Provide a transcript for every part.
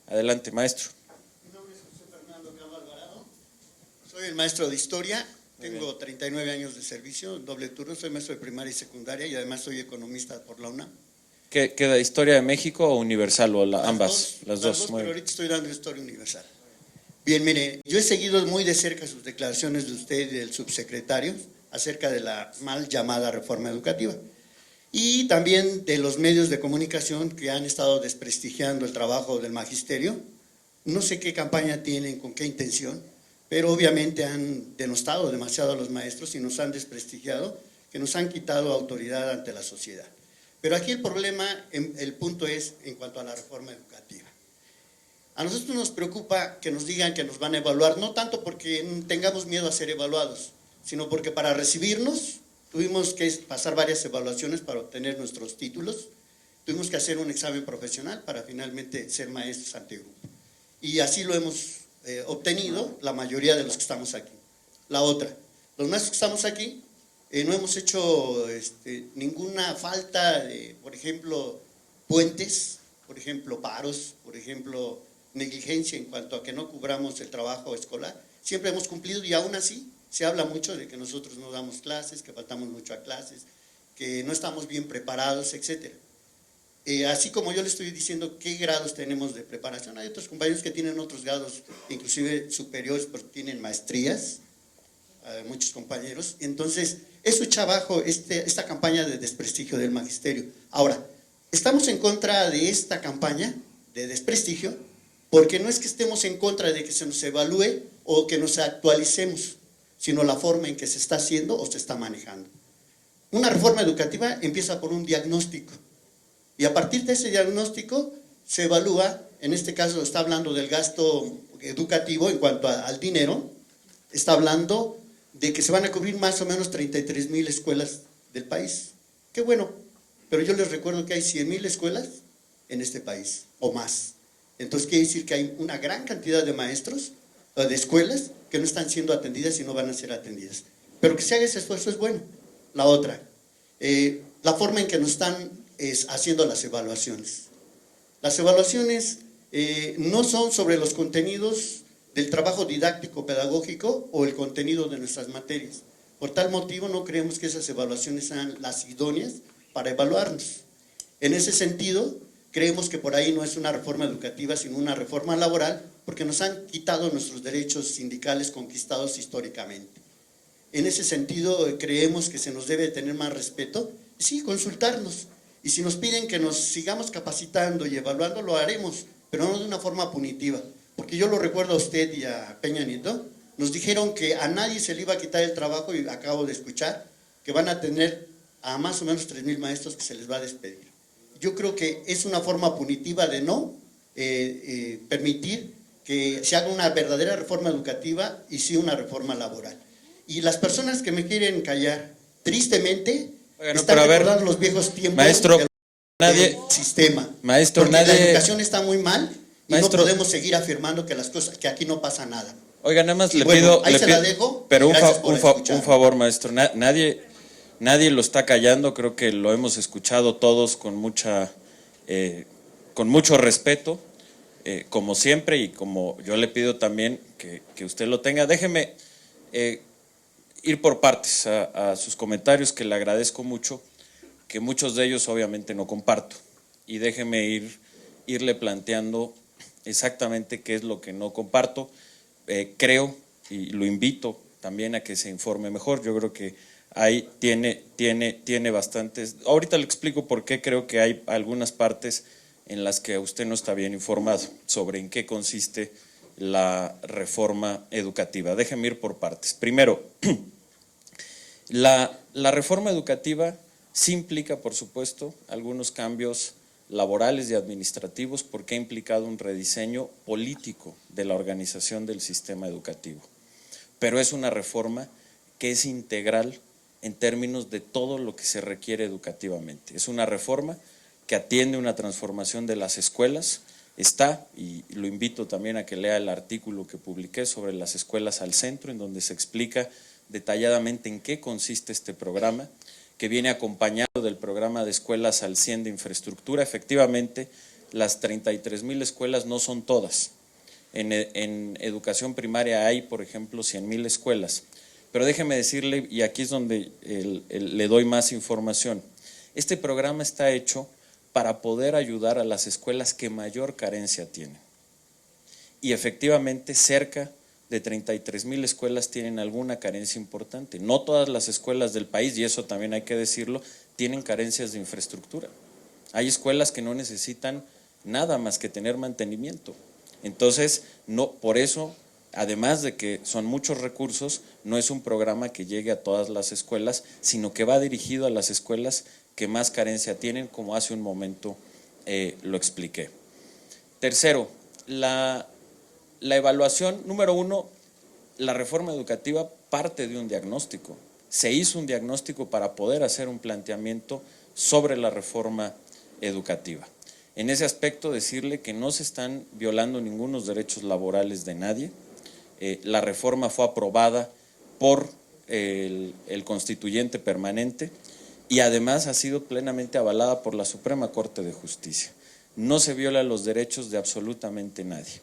Adelante, maestro. Mi nombre es José Fernando Cama Alvarado, soy el maestro de historia, tengo 39 años de servicio, doble turno, soy maestro de primaria y secundaria y además soy economista por la UNAM. ¿Qué queda, historia de México o universal o ambas? Las dos, pero ahorita estoy dando historia universal. Bien, mire, yo he seguido muy de cerca sus declaraciones de usted y del subsecretario acerca de la mal llamada reforma educativa y también de los medios de comunicación que han estado desprestigiando el trabajo del magisterio. No sé qué campaña tienen, con qué intención, pero obviamente han denostado demasiado a los maestros y nos han desprestigiado, que nos han quitado autoridad ante la sociedad. Pero aquí el problema, el punto es en cuanto a la reforma educativa. A nosotros nos preocupa que nos digan que nos van a evaluar, no tanto porque tengamos miedo a ser evaluados, sino porque para recibirnos tuvimos que pasar varias evaluaciones para obtener nuestros títulos, tuvimos que hacer un examen profesional para finalmente ser maestros ante grupo. Y así lo hemos obtenido la mayoría de los que estamos aquí. La otra, los maestros que estamos aquí no hemos hecho ninguna falta de, por ejemplo, puentes, por ejemplo, paros, por ejemplo, negligencia en cuanto a que no cubramos el trabajo escolar. Siempre hemos cumplido y aún así se habla mucho de que nosotros no damos clases, que faltamos mucho a clases, que no estamos bien preparados, etcétera. Así como yo le estoy diciendo qué grados tenemos de preparación, hay otros compañeros que tienen otros grados, inclusive superiores, porque tienen maestrías, muchos compañeros. Entonces, eso echa abajo esta campaña de desprestigio del magisterio. Ahora, estamos en contra de esta campaña de desprestigio, porque no es que estemos en contra de que se nos evalúe o que nos actualicemos, sino la forma en que se está haciendo o se está manejando. Una reforma educativa empieza por un diagnóstico. Y a partir de ese diagnóstico se evalúa, en este caso está hablando del gasto educativo en cuanto al dinero, está hablando de que se van a cubrir más o menos 33,000 escuelas del país. Qué bueno, pero yo les recuerdo que hay 100,000 escuelas en este país, o más. Entonces quiere decir que hay una gran cantidad de maestros, de escuelas, que no están siendo atendidas y no van a ser atendidas. Pero que se haga ese esfuerzo es bueno. La otra, la forma en que nos están haciendo las evaluaciones. Las evaluaciones no son sobre los contenidos del trabajo didáctico pedagógico o el contenido de nuestras materias. Por tal motivo no creemos que esas evaluaciones sean las idóneas para evaluarnos. En ese sentido, creemos que por ahí no es una reforma educativa, sino una reforma laboral, porque nos han quitado nuestros derechos sindicales conquistados históricamente. En ese sentido, creemos que se nos debe tener más respeto, y sí, consultarnos. Y si nos piden que nos sigamos capacitando y evaluando, lo haremos, pero no de una forma punitiva. Porque yo lo recuerdo a usted y a Peña Nieto, nos dijeron que a nadie se le iba a quitar el trabajo y acabo de escuchar que van a tener a más o menos 3,000 maestros que se les va a despedir. Yo creo que es una forma punitiva de no permitir que se haga una verdadera reforma educativa y sí una reforma laboral. Y las personas que me quieren callar, tristemente, están recordando los viejos tiempos del sistema. Maestro, porque la educación está muy mal y maestro, no podemos seguir afirmando que las cosas, que aquí no pasa nada. Oiga, nada más y le bueno, pido, ahí se la dejo, pero un favor, maestro, nadie lo está callando, creo que lo hemos escuchado todos con mucho respeto, como siempre, y como yo le pido también que usted lo tenga. Déjeme ir por partes a sus comentarios, que le agradezco mucho, que muchos de ellos obviamente no comparto, y déjeme irle planteando exactamente qué es lo que no comparto. Creo, y lo invito también a que se informe mejor. Yo creo que ahí tiene bastantes. Ahorita le explico por qué creo que hay algunas partes en las que usted no está bien informado sobre en qué consiste la reforma educativa. Déjeme ir por partes. Primero, la reforma educativa sí implica, por supuesto, algunos cambios laborales y administrativos, porque ha implicado un rediseño político de la organización del sistema educativo. Pero es una reforma que es integral en términos de todo lo que se requiere educativamente. Es una reforma que atiende una transformación de las escuelas. Está, y lo invito también a que lea el artículo que publiqué sobre las escuelas al centro, en donde se explica detalladamente en qué consiste este programa, que viene acompañado del programa de escuelas al 100 de infraestructura. Efectivamente, las 33,000 escuelas no son todas. En educación primaria hay, por ejemplo, 100,000 escuelas. Pero déjeme decirle, y aquí es donde le doy más información, este programa está hecho para poder ayudar a las escuelas que mayor carencia tienen. Y efectivamente cerca de 33,000 escuelas tienen alguna carencia importante. No todas las escuelas del país, y eso también hay que decirlo, tienen carencias de infraestructura. Hay escuelas que no necesitan nada más que tener mantenimiento. Entonces, no, por eso, además de que son muchos recursos, no es un programa que llegue a todas las escuelas, sino que va dirigido a las escuelas que más carencia tienen, como hace un momento lo expliqué. Tercero, la evaluación, número uno, la reforma educativa parte de un diagnóstico. Se hizo un diagnóstico para poder hacer un planteamiento sobre la reforma educativa. En ese aspecto, decirle que no se están violando ningunos derechos laborales de nadie. La reforma fue aprobada por el constituyente permanente y además ha sido plenamente avalada por la Suprema Corte de Justicia. No se violan los derechos de absolutamente nadie.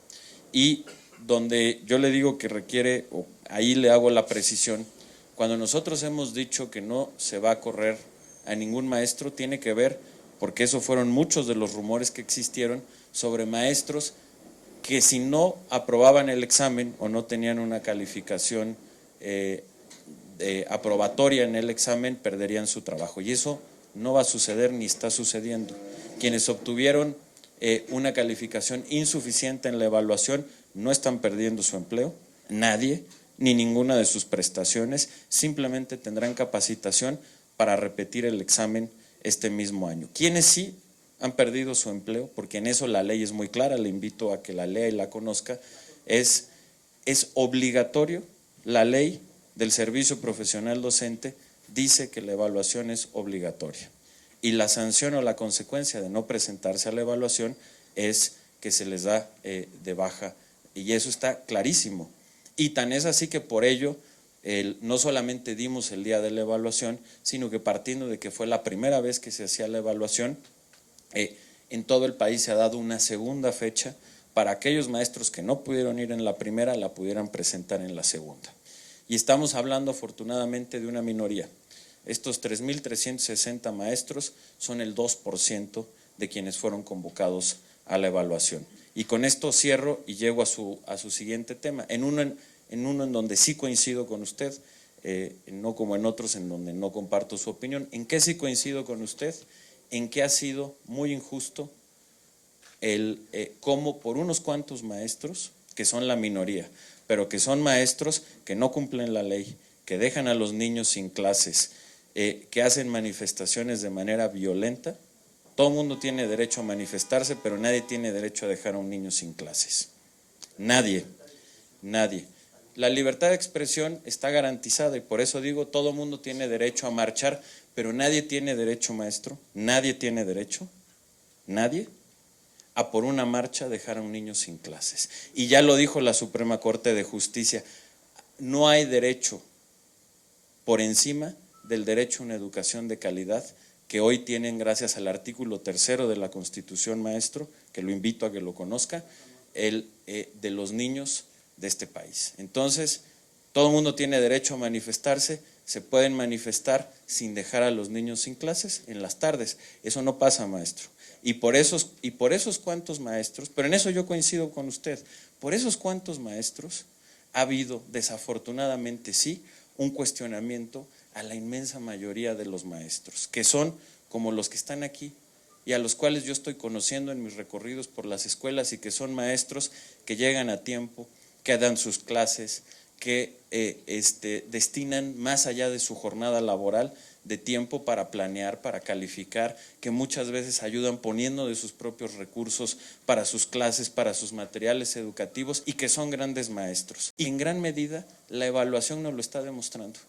Y donde yo le digo que requiere, o ahí le hago la precisión, cuando nosotros hemos dicho que no se va a correr a ningún maestro, tiene que ver, porque eso fueron muchos de los rumores que existieron sobre maestros que si no aprobaban el examen o no tenían una calificación aprobatoria en el examen, perderían su trabajo. Y eso no va a suceder ni está sucediendo. Quienes obtuvieron una calificación insuficiente en la evaluación no están perdiendo su empleo, nadie, ni ninguna de sus prestaciones, simplemente tendrán capacitación para repetir el examen este mismo año. Quienes sí han perdido su empleo, porque en eso la ley es muy clara, le invito a que la lea y la conozca, es obligatorio, la ley del servicio profesional docente dice que la evaluación es obligatoria y la sanción o la consecuencia de no presentarse a la evaluación es que se les da de baja, y eso está clarísimo. Y tan es así que por ello no solamente dimos el día de la evaluación, sino que partiendo de que fue la primera vez que se hacía la evaluación, en todo el país se ha dado una segunda fecha para aquellos maestros que no pudieron ir en la primera, la pudieran presentar en la segunda. Y estamos hablando afortunadamente de una minoría. Estos 3,360 maestros son el 2% de quienes fueron convocados a la evaluación. Y con esto cierro y llego a su siguiente tema, en uno en donde sí coincido con usted, no como en otros en donde no comparto su opinión. ¿En qué sí coincido con usted? En que ha sido muy injusto cómo por unos cuantos maestros, que son la minoría, pero que son maestros que no cumplen la ley, que dejan a los niños sin clases, que hacen manifestaciones de manera violenta. Todo el mundo tiene derecho a manifestarse, pero nadie tiene derecho a dejar a un niño sin clases. Nadie, nadie. La libertad de expresión está garantizada y por eso digo, todo el mundo tiene derecho a marchar, pero nadie tiene derecho, maestro, nadie tiene derecho, nadie, a por una marcha dejar a un niño sin clases. Y ya lo dijo la Suprema Corte de Justicia, no hay derecho por encima del derecho a una educación de calidad que hoy tienen gracias al artículo 3 de la Constitución, maestro, que lo invito a que lo conozca, de los niños de este país. Entonces, todo el mundo tiene derecho a manifestarse, se pueden manifestar sin dejar a los niños sin clases en las tardes. Eso no pasa, maestro. Y por esos cuantos maestros, pero en eso yo coincido con usted, por esos cuantos maestros ha habido, desafortunadamente sí, un cuestionamiento a la inmensa mayoría de los maestros, que son como los que están aquí y a los cuales yo estoy conociendo en mis recorridos por las escuelas y que son maestros que llegan a tiempo, que dan sus clases, que destinan más allá de su jornada laboral de tiempo para planear, para calificar, que muchas veces ayudan poniendo de sus propios recursos para sus clases, para sus materiales educativos y que son grandes maestros. Y en gran medida la evaluación nos lo está demostrando.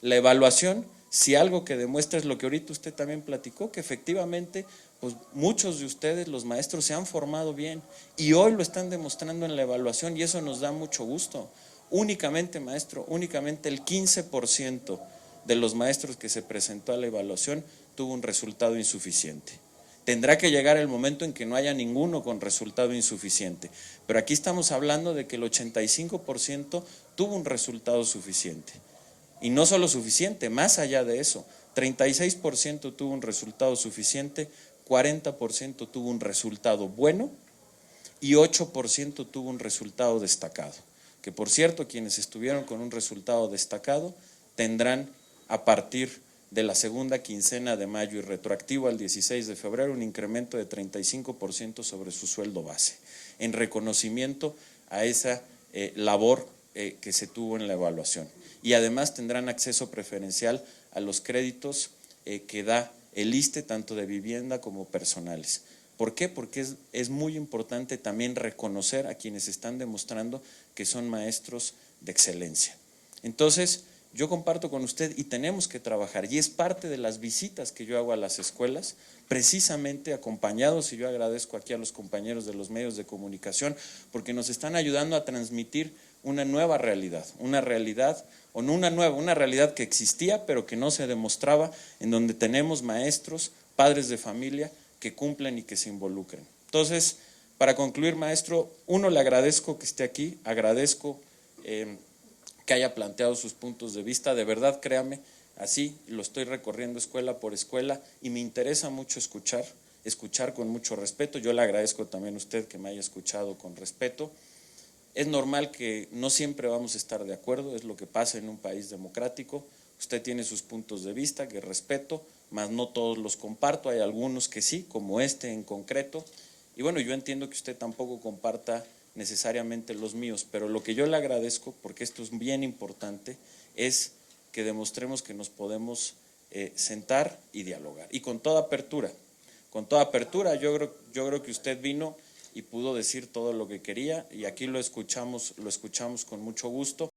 La evaluación, si algo que demuestra es lo que ahorita usted también platicó, que efectivamente pues muchos de ustedes, los maestros, se han formado bien y hoy lo están demostrando en la evaluación y eso nos da mucho gusto. Únicamente, maestro, únicamente el 15% de los maestros que se presentó a la evaluación tuvo un resultado insuficiente. Tendrá que llegar el momento en que no haya ninguno con resultado insuficiente. Pero aquí estamos hablando de que el 85% tuvo un resultado suficiente. Y no solo suficiente, más allá de eso, 36% tuvo un resultado suficiente, 40% tuvo un resultado bueno y 8% tuvo un resultado destacado. Que por cierto, quienes estuvieron con un resultado destacado tendrán a partir de la segunda quincena de mayo y retroactivo al 16 de febrero un incremento de 35% sobre su sueldo base, en reconocimiento a esa labor que se tuvo en la evaluación. Y además tendrán acceso preferencial a los créditos que da el ISSSTE, tanto de vivienda como personales. ¿Por qué? Porque es muy importante también reconocer a quienes están demostrando que son maestros de excelencia. Entonces, yo comparto con usted y tenemos que trabajar, y es parte de las visitas que yo hago a las escuelas, precisamente acompañados, y yo agradezco aquí a los compañeros de los medios de comunicación, porque nos están ayudando a transmitir una nueva realidad, una realidad que existía pero que no se demostraba, en donde tenemos maestros, padres de familia que cumplen y que se involucren. Entonces, para concluir, maestro, le agradezco que esté aquí, agradezco que haya planteado sus puntos de vista, de verdad, créame, así lo estoy recorriendo escuela por escuela y me interesa mucho escuchar con mucho respeto. Yo le agradezco también a usted que me haya escuchado con respeto. Es normal que no siempre vamos a estar de acuerdo, es lo que pasa en un país democrático. Usted tiene sus puntos de vista que respeto, mas no todos los comparto, hay algunos que sí, como este en concreto. Y bueno, yo entiendo que usted tampoco comparta necesariamente los míos, pero lo que yo le agradezco, porque esto es bien importante, es que demostremos que nos podemos sentar y dialogar. Y con toda apertura, yo creo que usted vino y pudo decir todo lo que quería y aquí lo escuchamos con mucho gusto.